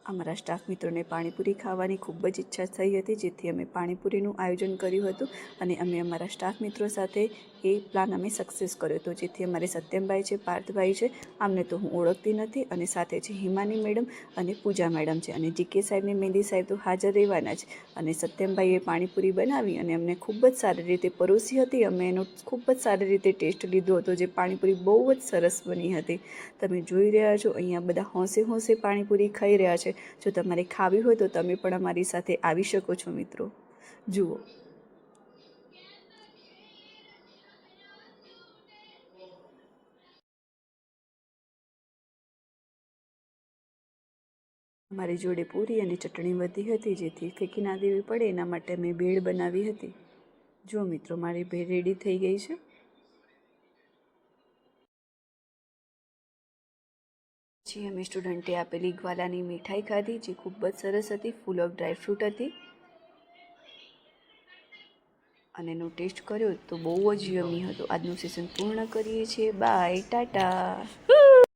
અમારા સ્ટાફ મિત્રોને પાણીપુરી ખાવાની ખૂબ જ ઈચ્છા થઈ હતી, જેથી અમે પાણીપુરીનું આયોજન કર્યું હતું અને અમે અમારા સ્ટાફ મિત્રો સાથે એ પ્લાન અમે સક્સેસ કર્યો હતો। જેથી અમારે સત્યમભાઈ છે, પાર્થભાઈ છે, આમને તો હું ઓળખતી નથી, અને સાથે છે હિમાની મેડમ અને પૂજા મેડમ છે, અને જીકે સાહેબને મહેંદી સાહેબ તો હાજર રહેવાના જ। અને સત્યમભાઈએ પાણીપુરી બનાવી અને અમને ખૂબ જ સારી રીતે પરોસી હતી। અમે એનો ખૂબ જ સારી રીતે ટેસ્ટ લીધો હતો, જે પાણીપુરી બહુ જ સરસ બની હતી। તમે જોઈ રહ્યા છો અહીંયા બધા હોંશે હોંશે પાણીપુરી ખાઈ રહ્યા છે। જો તમારે ખાવી હોય તો તમે પણ અમારી સાથે આવી શકો છો મિત્રો। જુઓ, અમારી જોડે પૂરી અને ચટણી વધી હતી, જેથી ફેંકી ના દેવી પડે એના માટે મેં ભેળ બનાવી હતી। જો મિત્રો, મારી ભેળ રેડી થઈ ગઈ છે। પછી અમે સ્ટુડન્ટે આપેલી ગ્વાલાની મીઠાઈ ખાધી, જે ખૂબ જ સરસ હતી, ફૂલ ઓફ ડ્રાયફ્રૂટ હતી, અને એનો ટેસ્ટ કર્યો તો બહુ જ યમી હતો। આજનું સેશન પૂર્ણ કરીએ છીએ। બાય, ટાટા।